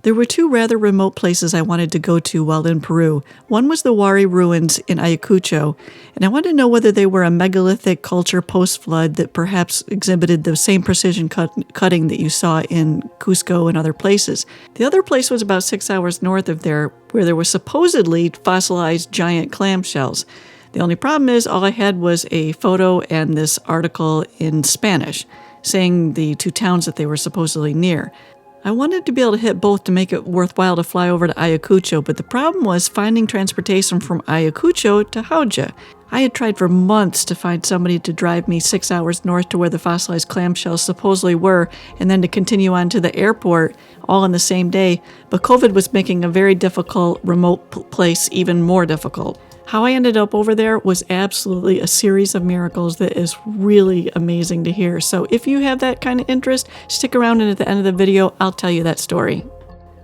There were two rather remote places I wanted to go to while in Peru. One was the Wari ruins in Ayacucho, and I wanted to know whether they were a megalithic culture post-flood that perhaps exhibited the same precision cutting that you saw in Cusco and other places. The other place was about 6 hours north of there, where there were supposedly fossilized giant clamshells. The only problem is all I had was a photo and this article in Spanish, saying the two towns that they were supposedly near. I wanted to be able to hit both to make it worthwhile to fly over to Ayacucho, but the problem was finding transportation from Ayacucho to Jauja. I had tried for months to find somebody to drive me 6 hours north to where the fossilized clamshells supposedly were, and then to continue on to the airport, all in the same day, but COVID was making a very difficult remote place even more difficult. How I ended up over there was absolutely a series of miracles that is really amazing to hear. So if you have that kind of interest, stick around, and at the end of the video, I'll tell you that story.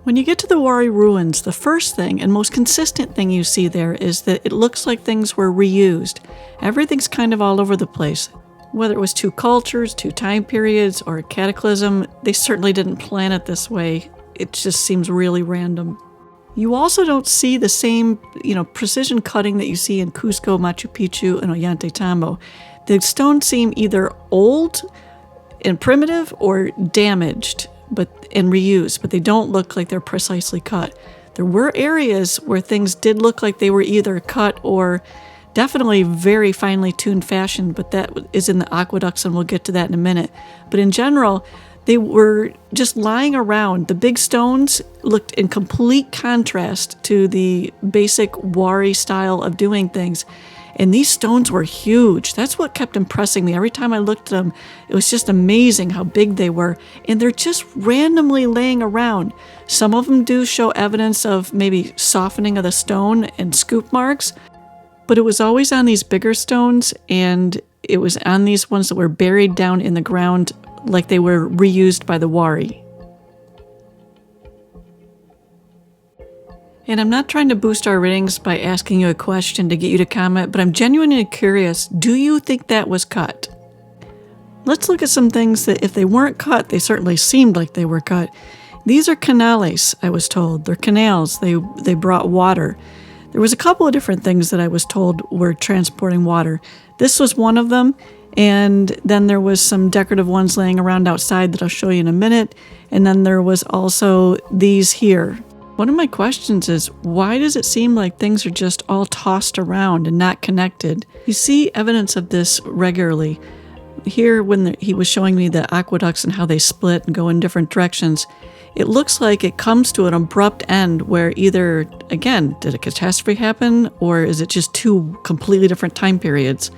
When you get to the Wari ruins, the first thing and most consistent thing you see there is that it looks like things were reused. Everything's kind of all over the place. Whether it was two cultures, two time periods, or a cataclysm, they certainly didn't plan it this way. It just seems really random. You also don't see the same, precision cutting that you see in Cusco, Machu Picchu, and Ollantaytambo. The stones seem either old and primitive or damaged and reused, but they don't look like they're precisely cut. There were areas where things did look like they were either cut or definitely very finely tuned fashion, but that is in the aqueducts, and we'll get to that in a minute. But in general, they were just lying around. The big stones looked in complete contrast to the basic Wari style of doing things. And these stones were huge. That's what kept impressing me. Every time I looked at them, it was just amazing how big they were. And they're just randomly laying around. Some of them do show evidence of maybe softening of the stone and scoop marks, but it was always on these bigger stones, and it was on these ones that were buried down in the ground like they were reused by the Wari. And I'm not trying to boost our ratings by asking you a question to get you to comment, but I'm genuinely curious, do you think that was cut? Let's look at some things that if they weren't cut, they certainly seemed like they were cut. These are canales, I was told. They're canals. They brought water. There was a couple of different things that I was told were transporting water. This was one of them. And then there was some decorative ones laying around outside that I'll show you in a minute. And then there was also these here. One of my questions is, why does it seem like things are just all tossed around and not connected? You see evidence of this regularly. Here, when he was showing me the aqueducts and how they split and go in different directions, it looks like it comes to an abrupt end where either, again, did a catastrophe happen, or is it just two completely different time periods?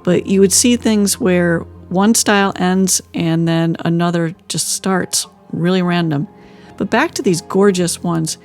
But you would see things where one style ends and then another just starts, really random. But back to these gorgeous ones.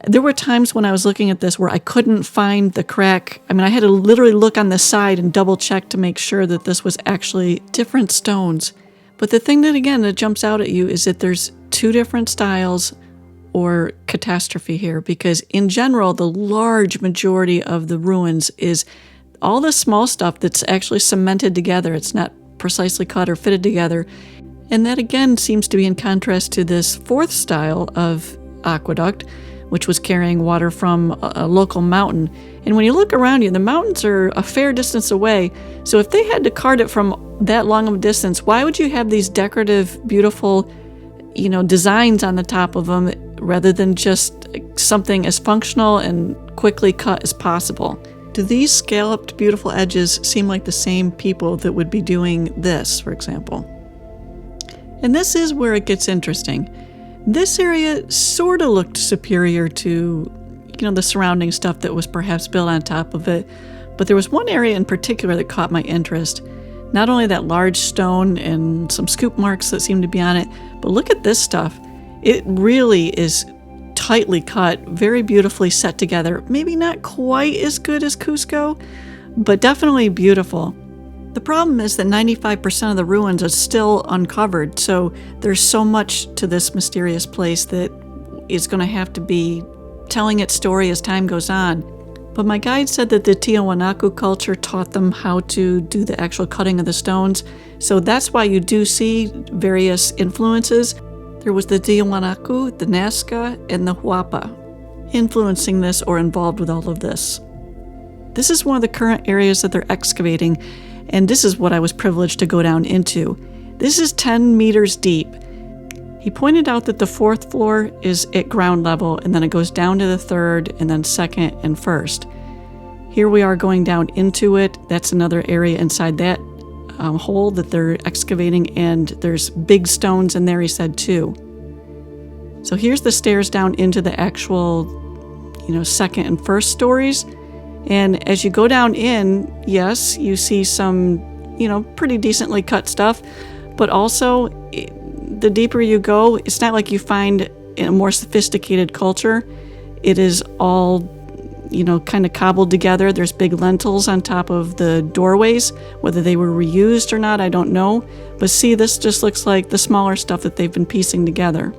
There were times when I was looking at this where I couldn't find the crack. I mean, I had to literally look on the side and double check to make sure that this was actually different stones. But the thing that jumps out at you is that there's two different styles or catastrophe here, because in general, the large majority of the ruins is all the small stuff that's actually cemented together. It's not precisely cut or fitted together. And that again seems to be in contrast to this fourth style of aqueduct, which was carrying water from a local mountain. And when you look around you, the mountains are a fair distance away. So if they had to cart it from that long of a distance, why would you have these decorative, beautiful, designs on the top of them rather than just something as functional and quickly cut as possible? Do these scalloped, beautiful edges seem like the same people that would be doing this, for example? And this is where it gets interesting. This area sort of looked superior to, the surrounding stuff that was perhaps built on top of it. But there was one area in particular that caught my interest. Not only that large stone and some scoop marks that seem to be on it, but look at this stuff. It really is tightly cut, very beautifully set together. Maybe not quite as good as Cusco, but definitely beautiful. The problem is that 95% of the ruins are still uncovered, so there's so much to this mysterious place that is going to have to be telling its story as time goes on. But my guide said that the Tiwanaku culture taught them how to do the actual cutting of the stones, so that's why you do see various influences. There was the Tiwanaku, the Nazca, and the Huapa, influencing this or involved with all of this. This is one of the current areas that they're excavating, and this is what I was privileged to go down into. This is 10 meters deep. He pointed out that the 4th floor is at ground level, and then it goes down to the 3rd, and then 2nd and 1st. Here we are going down into it. That's another area inside that hole that they're excavating, and there's big stones in there, he said, too. So here's the stairs down into the actual, 2nd and 1st stories. And as you go down in, yes, you see some, pretty decently cut stuff, but also the deeper you go, it's not like you find a more sophisticated culture. It is all, kind of cobbled together. There's big lentils on top of the doorways. Whether they were reused or not, I don't know. But see, this just looks like the smaller stuff that they've been piecing together.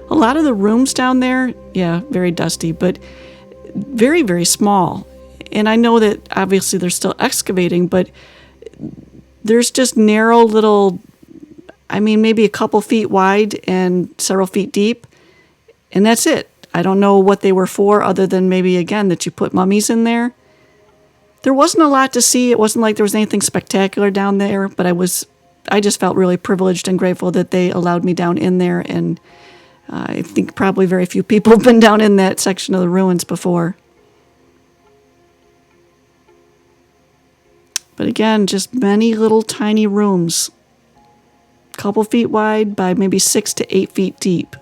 A lot of the rooms down there, yeah, very dusty, but very, very small. And I know that obviously they're still excavating, but there's just narrow little, maybe a couple feet wide and several feet deep. And that's it. I don't know what they were for other than maybe, again, that you put mummies in there. There wasn't a lot to see. It wasn't like there was anything spectacular down there, but I just felt really privileged and grateful that they allowed me down in there. And I think probably very few people have been down in that section of the ruins before. But again, just many little tiny rooms, a couple feet wide by maybe 6 to 8 feet deep.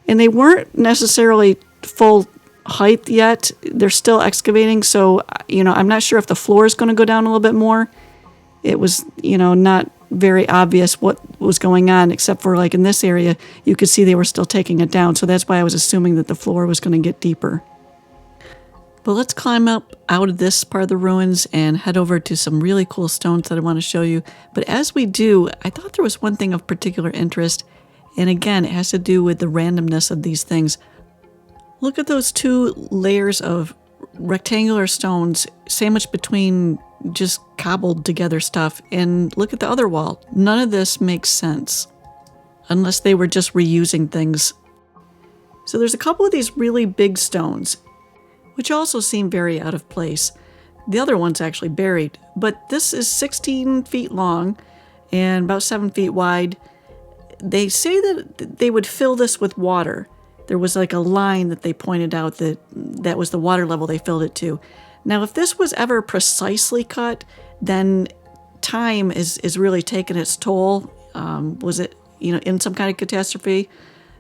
And they weren't necessarily full height yet. They're still excavating, so, I'm not sure if the floor is going to go down a little bit more. It was, not very obvious what was going on, except for like in this area, you could see they were still taking it down. So that's why I was assuming that the floor was going to get deeper. But let's climb up out of this part of the ruins and head over to some really cool stones that I want to show you. But as we do, I thought there was one thing of particular interest. And again, it has to do with the randomness of these things. Look at those 2 layers of rectangular stones sandwiched between just cobbled together stuff. And look at the other wall. None of this makes sense unless they were just reusing things. So there's a couple of these really big stones, which also seem very out of place. The other one's actually buried, but this is 16 feet long and about 7 feet wide. They say that they would fill this with water. There was like a line that they pointed out that was the water level they filled it to. Now, if this was ever precisely cut, then time is really taking its toll. Was it, in some kind of catastrophe?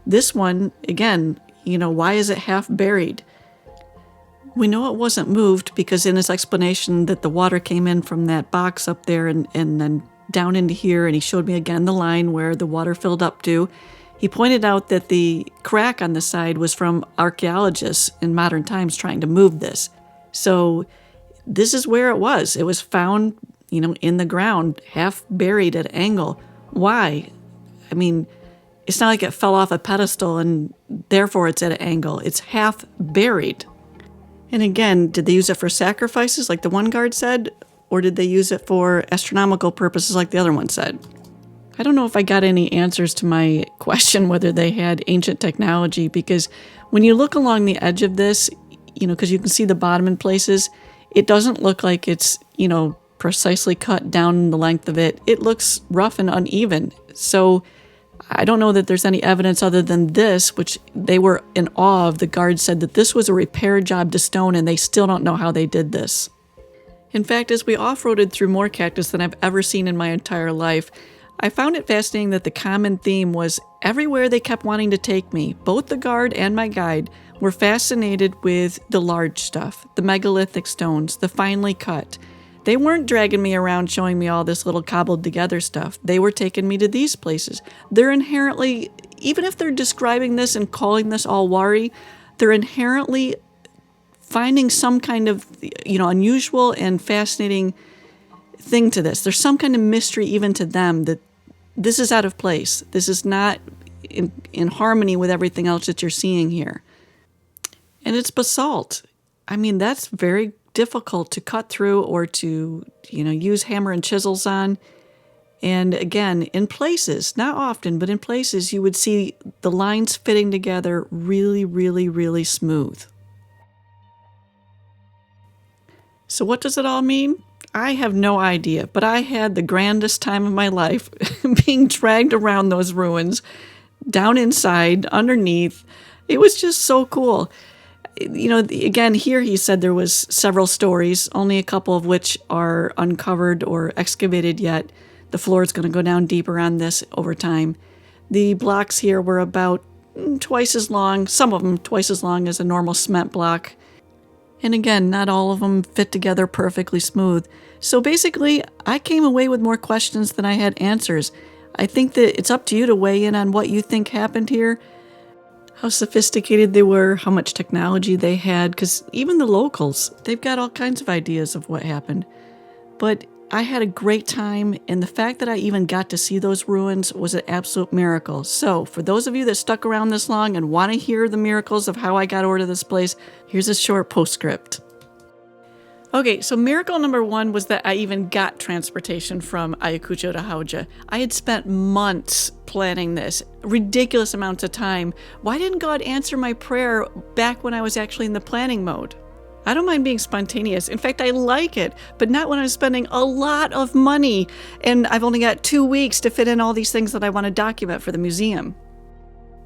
This one, again, why is it half buried? We know it wasn't moved because in his explanation that the water came in from that box up there and then down into here, and he showed me again the line where the water filled up to. He pointed out that the crack on the side was from archaeologists in modern times trying to move this. So this is where it was. It was found, in the ground, half buried at an angle. Why? It's not like it fell off a pedestal and therefore it's at an angle. It's half buried. And again, did they use it for sacrifices like the one guard said? Or did they use it for astronomical purposes like the other one said? I don't know if I got any answers to my question whether they had ancient technology, because when you look along the edge of this, because you can see the bottom in places, it doesn't look like it's, precisely cut down the length of it. It looks rough and uneven. So I don't know that there's any evidence other than this, which they were in awe of. The guard said that this was a repair job to stone, and they still don't know how they did this. In fact, as we off-roaded through more cactus than I've ever seen in my entire life, I found it fascinating that the common theme was everywhere they kept wanting to take me, both the guard and my guide were fascinated with the large stuff, the megalithic stones, the finely cut. They weren't dragging me around showing me all this little cobbled together stuff. They were taking me to these places. They're inherently, even if they're describing this and calling this all Wari, they're inherently finding some kind of, unusual and fascinating thing to this. There's some kind of mystery even to them that this is out of place. This is not in harmony with everything else that you're seeing here. And it's basalt. That's very difficult to cut through or to, use hammer and chisels on. And again, in places, not often, but in places, you would see the lines fitting together really, really, really smooth. So what does it all mean? I have no idea, but I had the grandest time of my life being dragged around those ruins, down inside, underneath. It was just so cool. Again, here he said there was several stories, only a couple of which are uncovered or excavated yet. The floor is going to go down deeper on this over time. The blocks here were about twice as long, some of them twice as long as a normal cement block. And again, not all of them fit together perfectly smooth. So basically, I came away with more questions than I had answers. I think that it's up to you to weigh in on what you think happened here, how sophisticated they were, how much technology they had, because even the locals, they've got all kinds of ideas of what happened. But I had a great time, and the fact that I even got to see those ruins was an absolute miracle. So, for those of you that stuck around this long and want to hear the miracles of how I got over to this place, here's a short postscript. Okay, so miracle number one was that I even got transportation from Ayacucho to Jauja. I had spent months planning this, ridiculous amounts of time. Why didn't God answer my prayer back when I was actually in the planning mode? I don't mind being spontaneous. In fact, I like it, but not when I'm spending a lot of money and I've only got 2 weeks to fit in all these things that I want to document for the museum.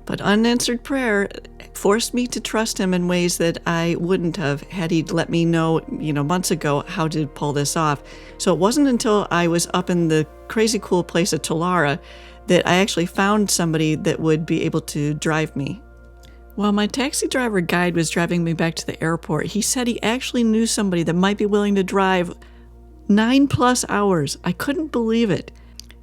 But unanswered prayer forced me to trust him in ways that I wouldn't have had he let me know, months ago how to pull this off. So it wasn't until I was up in the crazy cool place of Talara that I actually found somebody that would be able to drive me. While my taxi driver guide was driving me back to the airport, he said he actually knew somebody that might be willing to drive 9+ hours. I couldn't believe it.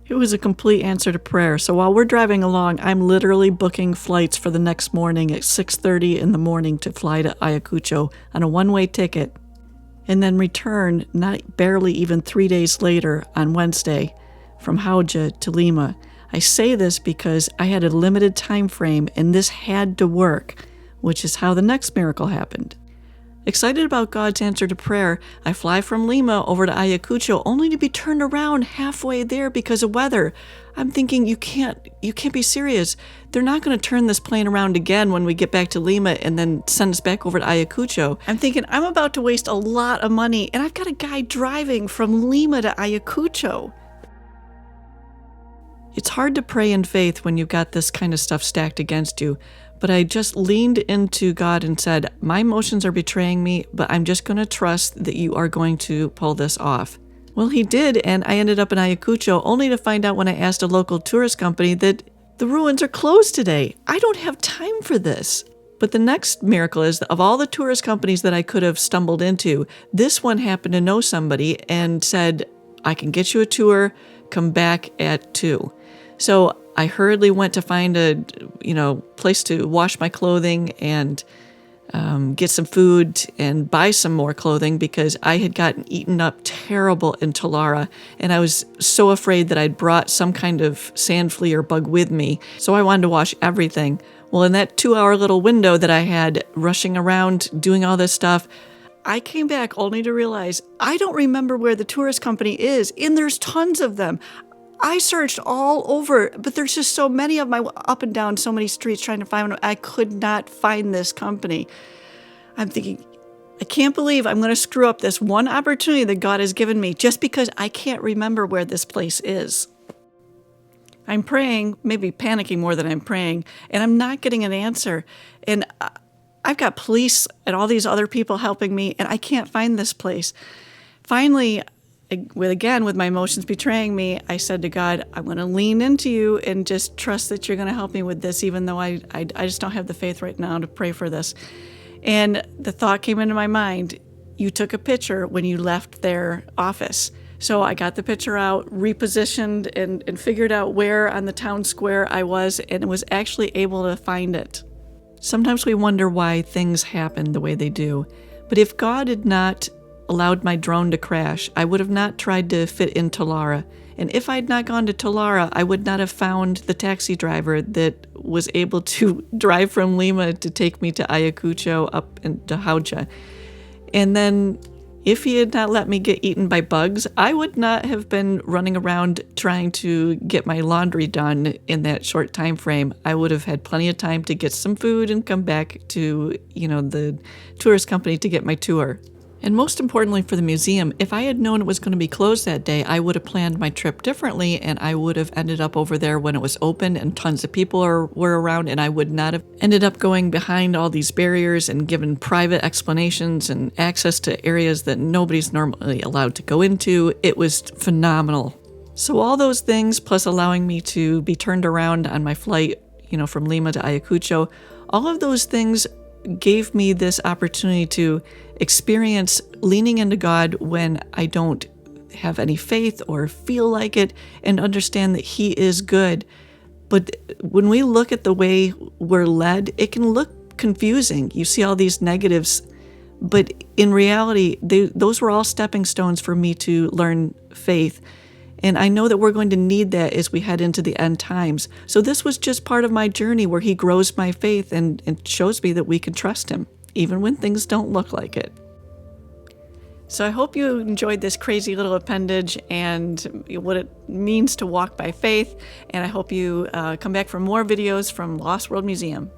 It was a complete answer to prayer. So while we're driving along, I'm literally booking flights for the next morning at 6:30 in the morning to fly to Ayacucho on a one-way ticket, and then return barely even 3 days later on Wednesday from Jauja to Lima. I say this because I had a limited time frame and this had to work, which is how the next miracle happened. Excited about God's answer to prayer, I fly from Lima over to Ayacucho only to be turned around halfway there because of weather. I'm thinking, you can't be serious. They're not going to turn this plane around again when we get back to Lima and then send us back over to Ayacucho. I'm thinking, I'm about to waste a lot of money and I've got a guy driving from Lima to Ayacucho. It's hard to pray in faith when you've got this kind of stuff stacked against you, but I just leaned into God and said, my emotions are betraying me, but I'm just going to trust that you are going to pull this off. Well, he did, and I ended up in Ayacucho only to find out when I asked a local tourist company that the ruins are closed today. I don't have time for this. But the next miracle is that of all the tourist companies that I could have stumbled into, this one happened to know somebody and said, I can get you a tour, come back at 2. So I hurriedly went to find a, place to wash my clothing and get some food and buy some more clothing because I had gotten eaten up terrible in Talara, and I was so afraid that I'd brought some kind of sand flea or bug with me. So I wanted to wash everything. Well, in that 2-hour little window that I had rushing around doing all this stuff, I came back only to realize I don't remember where the tourist company is, and there's tons of them. I searched all over, but there's just so many of them. Up and down so many streets trying to find one. I could not find this company. I'm thinking, I can't believe I'm going to screw up this one opportunity that God has given me just because I can't remember where this place is. I'm praying, maybe panicking more than I'm praying, and I'm not getting an answer. And I've got police and all these other people helping me, and I can't find this place. Finally, with my emotions betraying me, I said to God, I'm going to lean into you and just trust that you're going to help me with this, even though I just don't have the faith right now to pray for this. And the thought came into my mind, you took a picture when you left their office. So I got the picture out, repositioned, and figured out where on the town square I was, and was actually able to find it. Sometimes we wonder why things happen the way they do. But if God had not allowed my drone to crash, I would have not tried to fit in Talara. And if I had not gone to Talara, I would not have found the taxi driver that was able to drive from Lima to take me to Ayacucho up into Jauja. And then If he had not let me get eaten by bugs, I would not have been running around trying to get my laundry done in that short time frame. I would have had plenty of time to get some food and come back to, the tourist company to get my tour. And most importantly for the museum, if I had known it was going to be closed that day, I would have planned my trip differently, and I would have ended up over there when it was open and tons of people were around, and I would not have ended up going behind all these barriers and given private explanations and access to areas that nobody's normally allowed to go into. It was phenomenal. So all those things, plus allowing me to be turned around on my flight, from Lima to Ayacucho, all of those things gave me this opportunity to experience leaning into God when I don't have any faith or feel like it, and understand that He is good. But when we look at the way we're led, it can look confusing. You see all these negatives, but in reality, those were all stepping stones for me to learn faith. And I know that we're going to need that as we head into the end times. So this was just part of my journey where He grows my faith and shows me that we can trust Him, even when things don't look like it. So I hope you enjoyed this crazy little appendage and what it means to walk by faith. And I hope you come back for more videos from Lost World Museum.